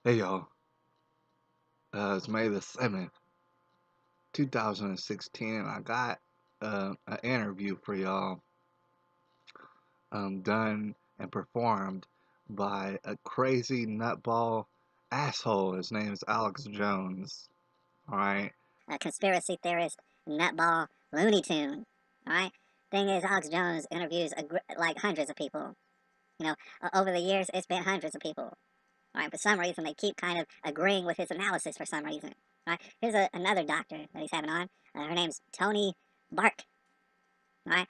Hey y'all, it's May the 7th, 2016, and I got an interview for y'all done and performed by a crazy nutball asshole. His name is Alex Jones. Alright? A conspiracy theorist, nutball, Looney Tune. All right. Thing is, Alex Jones interviews like hundreds of people. Over the years, it's been hundreds of people. All right. For some reason, they keep kind of agreeing with his analysis. For some reason. All right. Here's another doctor that he's having on. Her name's Toni Bark. All right.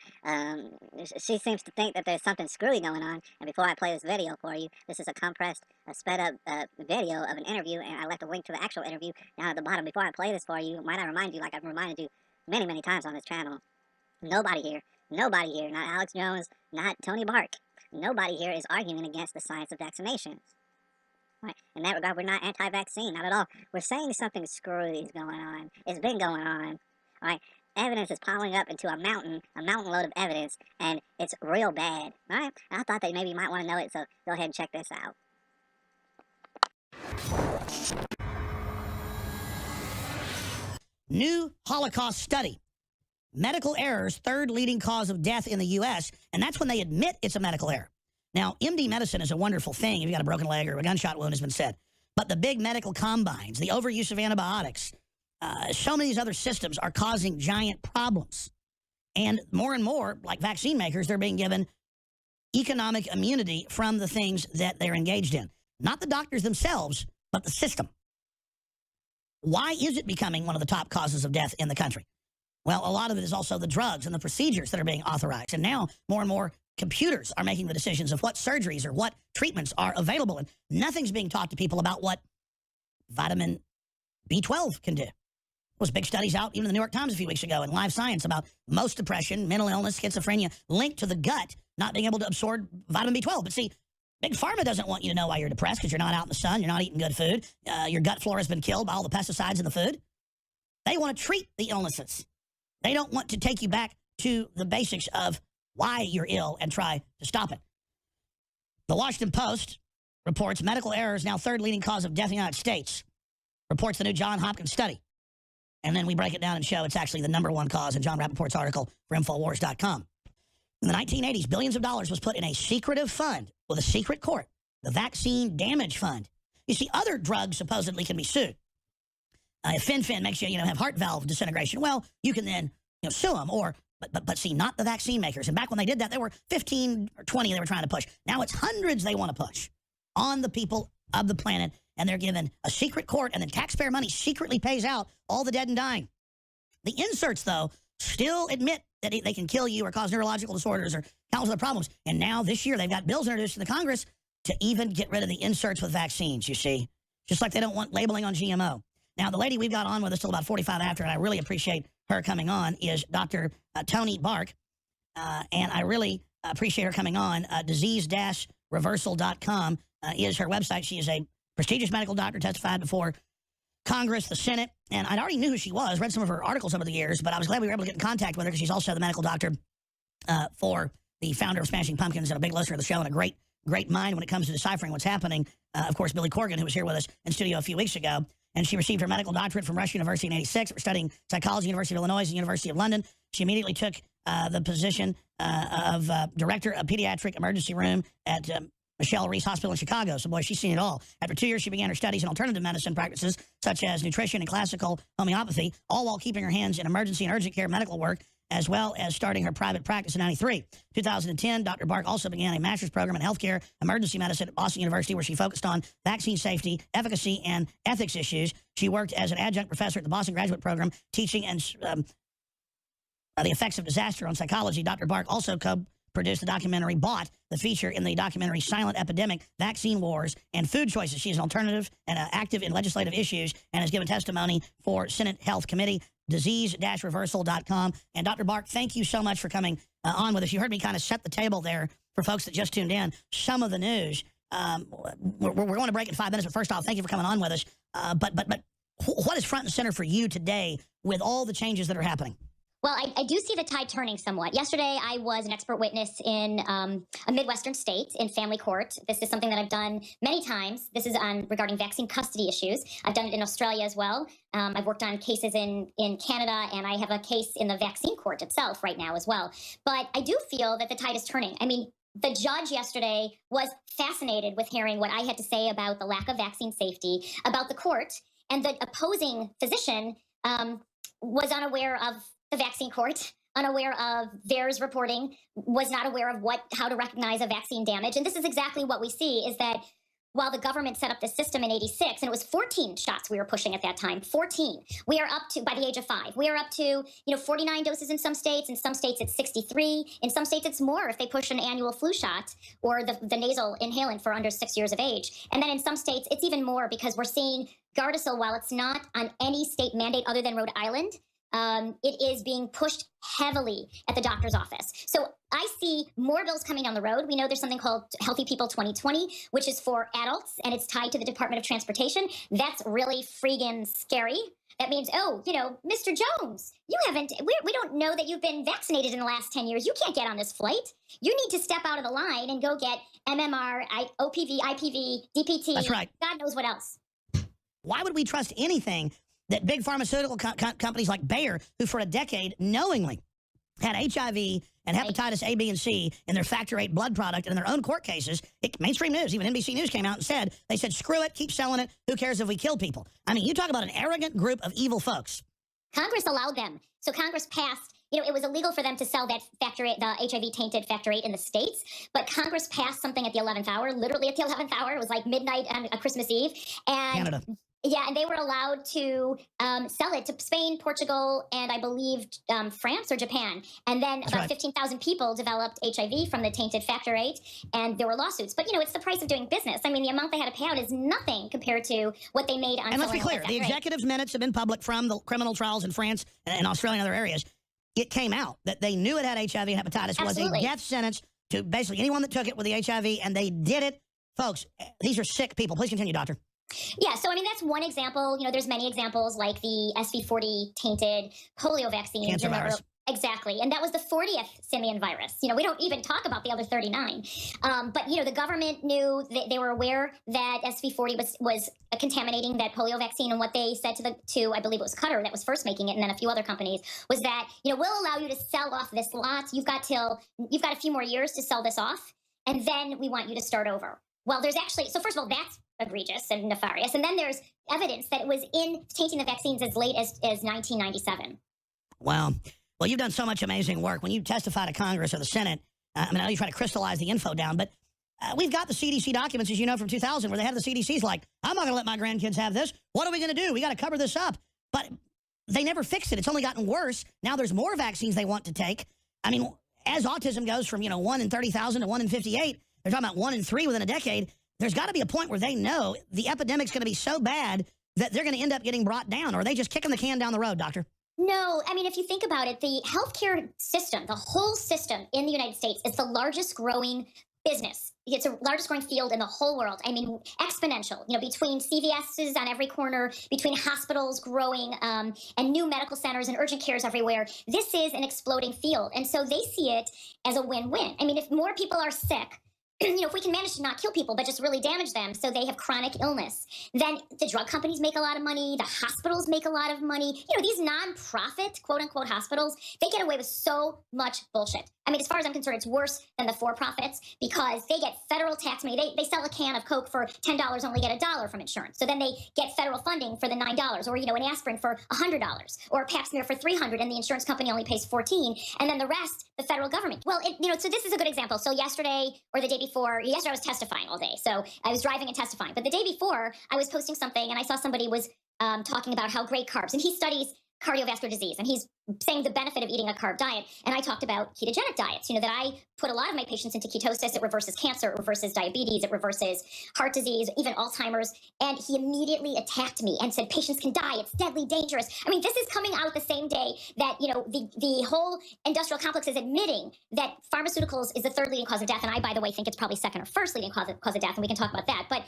She seems to think that there's something screwy going on. And before I play this video for you, this is a compressed, sped up video of an interview, and I left a link to the actual interview down at the bottom. Before I play this for you, might I remind you, like I've reminded you many, many times on this channel, nobody here, not Alex Jones, not Toni Bark, nobody here is arguing against the science of vaccinations. Right. In that regard, we're not anti-vaccine, not at all. We're saying something screwy is going on. It's been going on. All right. Evidence is piling up into a mountain load of evidence, and it's real bad. All right. I thought that maybe you might want to know it, so go ahead and check this out. New Holocaust study. Medical errors, third leading cause of death in the U.S., and that's when they admit it's a medical error. Now, MD medicine is a wonderful thing if you've got a broken leg or a gunshot wound, has been said. But the big medical combines, the overuse of antibiotics, so many of these other systems are causing giant problems. And more, like vaccine makers, they're being given economic immunity from the things that they're engaged in. Not the doctors themselves, but the system. Why is it becoming one of the top causes of death in the country? Well, a lot of it is also the drugs and the procedures that are being authorized. And now more and more computers are making the decisions of what surgeries or what treatments are available. And nothing's being taught to people about what vitamin B12 can do. There was big studies out, even in the New York Times a few weeks ago, in Live Science about most depression, mental illness, schizophrenia, linked to the gut not being able to absorb vitamin B12. But see, Big Pharma doesn't want you to know why you're depressed because you're not out in the sun, you're not eating good food, your gut flora has been killed by all the pesticides in the food. They want to treat the illnesses. They don't want to take you back to the basics of why you're ill and try to stop it. The Washington Post reports medical errors now third leading cause of death in the United States. Reports the new Johns Hopkins study. And then we break it down and show it's actually the #1 cause in John Rappaport's article for Infowars.com. In the 1980s, billions of dollars was put in a secretive fund with a secret court, the Vaccine Damage Fund. You see, other drugs supposedly can be sued. If Fen makes you, have heart valve disintegration, well, you can then, sue them. But see, not the vaccine makers. And back when they did that, there were 15 or 20 they were trying to push. Now it's hundreds they want to push on the people of the planet, and they're given a secret court, and then taxpayer money secretly pays out all the dead and dying. The inserts, though, still admit that they can kill you or cause neurological disorders or countless other problems. And now this year they've got bills introduced to the Congress to even get rid of the inserts with vaccines, you see. Just like they don't want labeling on GMO. Now, the lady we've got on with us till about 45 after, and I really appreciate her coming on, is Dr. Toni Bark. And I really appreciate her coming on. Disease-reversal.com is her website. She is a prestigious medical doctor, testified before Congress, the Senate, and I already knew who she was, read some of her articles over the years, but I was glad we were able to get in contact with her because she's also the medical doctor for the founder of Smashing Pumpkins and a big listener of the show and a great mind when it comes to deciphering what's happening. Of course, Billy Corgan, who was here with us in studio a few weeks ago, and she received her medical doctorate from Rush University in '86 for studying psychology, University of Illinois, and University of London. She immediately took the position of director of pediatric emergency room at Michelle Reese Hospital in Chicago. So, boy, she's seen it all. After 2 years, she began her studies in alternative medicine practices, such as nutrition and classical homeopathy, all while keeping her hands in emergency and urgent care medical work, as well as starting her private practice in '93. 2010, Dr. Bark also began a master's program in healthcare emergency medicine at Boston University, where she focused on vaccine safety, efficacy, and ethics issues. She worked as an adjunct professor at the Boston Graduate Program, teaching and the effects of disaster on psychology. Dr. Bark also produced the documentary Bought, the feature in the documentary Silent Epidemic, Vaccine Wars, and Food Choices. She is an alternative and active in legislative issues and has given testimony for Senate Health Committee, disease-reversal.com. And Dr. Bark, thank you so much for coming on with us. You heard me kind of set the table there for folks that just tuned in. Some of the news. We're going to break in 5 minutes, but first off, thank you for coming on with us. But what is front and center for you today with all the changes that are happening? Well, I do see the tide turning somewhat. Yesterday, I was an expert witness in a Midwestern state in family court. This is something that I've done many times. This is on regarding vaccine custody issues. I've done it in Australia as well. I've worked on cases in Canada, and I have a case in the vaccine court itself right now as well. But I do feel that the tide is turning. I mean, the judge yesterday was fascinated with hearing what I had to say about the lack of vaccine safety, about the court, and the opposing physician was unaware of the vaccine court, unaware of VAERS reporting, was not aware of how to recognize a vaccine damage. And this is exactly what we see is that while the government set up this system in 86, and it was 14 shots we were pushing at that time, 14, we are up to, by the age of 5, we are up to, 49 doses in some states it's 63, in some states it's more if they push an annual flu shot or the nasal inhalant for under 6 years of age. And then in some states, it's even more because we're seeing Gardasil, while it's not on any state mandate other than Rhode Island, it is being pushed heavily at the doctor's office. So I see more bills coming down the road. We know there's something called Healthy People 2020, which is for adults, and it's tied to the Department of Transportation. That's really freaking scary. That means, Mr. Jones, we don't know that you've been vaccinated in the last 10 years. You can't get on this flight. You need to step out of the line and go get MMR, OPV, IPV, DPT. That's right. God knows what else. Why would we trust anything that big pharmaceutical companies like Bayer, who for a decade knowingly had HIV and hepatitis A, B, and C in their factor VIII blood product and in their own court cases, mainstream news, even NBC News came out and said, screw it, keep selling it, who cares if we kill people? I mean, you talk about an arrogant group of evil folks. Congress allowed them. So Congress passed, it was illegal for them to sell that the HIV-tainted factor VIII in the States, but Congress passed something at the 11th hour, literally at the 11th hour. It was like midnight on a Christmas Eve. And Canada. Yeah, and they were allowed to sell it to Spain, Portugal, and I believe France or Japan. And then That's about right. 15,000 people developed HIV from the tainted factor VIII, and there were lawsuits. But, it's the price of doing business. I mean, the amount they had to pay out is nothing compared to what they made on And let's be selling clear, it. the executives' minutes have been public from the criminal trials in France and Australia and other areas. It came out that they knew it had HIV and hepatitis. Absolutely. Was a death sentence to basically anyone that took it with the HIV, and they did it. Folks, these are sick people. Please continue, doctor. Yeah, so I mean, that's one example. There's many examples like the SV40 tainted polio vaccines. Cancer virus. Exactly. And that was the 40th simian virus. We don't even talk about the other 39. But, the government knew, they were aware that SV40 was contaminating that polio vaccine. And what they said to I believe it was Qatar that was first making it, and then a few other companies, was that, we'll allow you to sell off this lot. You've got a few more years to sell this off. And then we want you to start over. Well, there's actually, so first of all, that's egregious and nefarious. And then there's evidence that it was in tainting the vaccines as late as 1997. Wow. Well, you've done so much amazing work. When you testify to Congress or the Senate, I know you try to crystallize the info down, but we've got the CDC documents, as you know, from 2000, where they had the CDC's like, I'm not going to let my grandkids have this. What are we going to do? We got to cover this up. But they never fixed it. It's only gotten worse. Now there's more vaccines they want to take. I mean, as autism goes from, 1 in 30,000 to 1 in 58, they're talking about 1 in 3 within a decade. There's got to be a point where they know the epidemic's going to be so bad that they're going to end up getting brought down. Or are they just kicking the can down the road, doctor? No, I mean, if you think about it, the healthcare system, the whole system in the United States is the largest growing business. It's the largest growing field in the whole world. I mean, exponential, between CVS's on every corner, between hospitals growing, and new medical centers and urgent cares everywhere. This is an exploding field. And so they see it as a win-win. I mean, if more people are sick, if we can manage to not kill people, but just really damage them so they have chronic illness, then the drug companies make a lot of money, the hospitals make a lot of money. These nonprofit, quote-unquote, hospitals, they get away with so much bullshit. I mean, as far as I'm concerned, it's worse than the for-profits because they get federal tax money. They sell a can of Coke for $10, only get $1 from insurance. So then they get federal funding for the $9, or, an aspirin for $100, or a pap smear for $300, and the insurance company only pays $14, and then the rest, the federal government. Well, so this is a good example. So yesterday, or the day before, yesterday I was testifying all day. So I was driving and testifying. But the day before, I was posting something, and I saw somebody was talking about how great carbs, and he studies cardiovascular disease, and he's saying the benefit of eating a carb diet. And I talked about ketogenic diets, that I put a lot of my patients into ketosis. It reverses cancer, it reverses diabetes, it reverses heart disease, even Alzheimer's. And he immediately attacked me and said, patients can die, it's deadly dangerous. I mean, this is coming out the same day that, the whole industrial complex is admitting that pharmaceuticals is the third leading cause of death. And I, by the way, think it's probably second or first leading cause of death, and we can talk about that. But,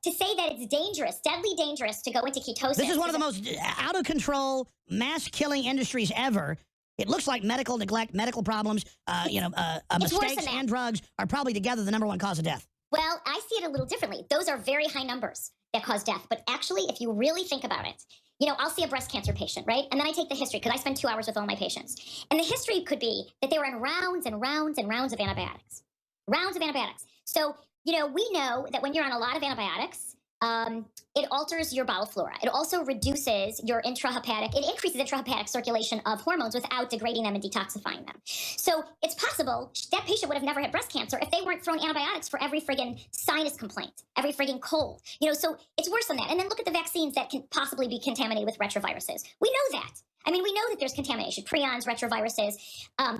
to say that it's dangerous, deadly dangerous to go into ketosis. This is one of the most out of control, mass killing industries ever. It looks like medical neglect, medical problems, mistakes and drugs are probably together the #1 cause of death. Well, I see it a little differently. Those are very high numbers that cause death. But actually, if you really think about it, I'll see a breast cancer patient, right? And then I take the history because I spend 2 hours with all my patients. And the history could be that they were in rounds and rounds and rounds of antibiotics. Rounds of antibiotics. So, we know that when you're on a lot of antibiotics, it alters your bowel flora. It also reduces your it increases intrahepatic circulation of hormones without degrading them and detoxifying them. So it's possible that patient would have never had breast cancer if they weren't thrown antibiotics for every friggin' sinus complaint, every friggin' cold. So it's worse than that. And then look at the vaccines that can possibly be contaminated with retroviruses. We know that. I mean, we know that there's contamination, prions, retroviruses,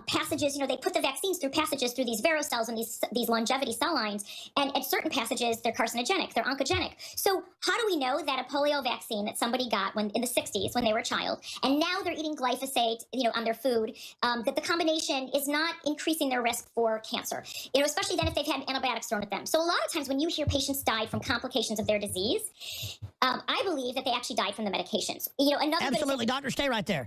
passages. They put the vaccines through passages through these verocells and these longevity cell lines. And at certain passages, they're carcinogenic, they're oncogenic. So how do we know that a polio vaccine that somebody got in the 60s when they were a child, and now they're eating glyphosate, on their food, that the combination is not increasing their risk for cancer? Especially then if they've had antibiotics thrown at them. So a lot of times when you hear patients die from complications of their disease, I believe that they actually died from the medications. Absolutely, doctor, stay right there.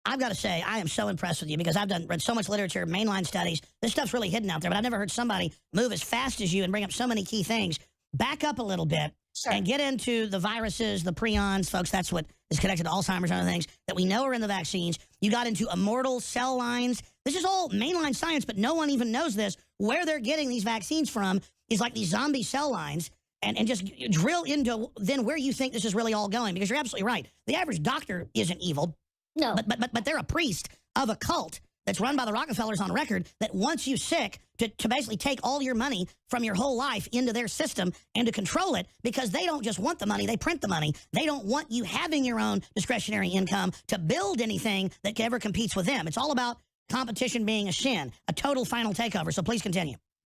I've got to say, I am so impressed with you because I've read so much literature, mainline studies. This stuff's really hidden out there, but I've never heard somebody move as fast as you and bring up so many key things. Back up a little bit and get into the viruses, the prions, folks. That's what is connected to Alzheimer's and other things that we know are in the vaccines. You got into immortal cell lines. This is all mainline science, but no one even knows this. Where they're getting these vaccines from is like these zombie cell lines. And just drill into then where you think this is really all going, because you're absolutely right. The average doctor isn't evil. No. But they're a priest of a cult that's run by the Rockefellers on record that wants you sick to basically take all your money from your whole life into their system and to control it, because they don't just want the money, they print the money. They don't want you having your own discretionary income to build anything that ever competes with them. It's all about competition being a sin, a total final takeover. So please continue.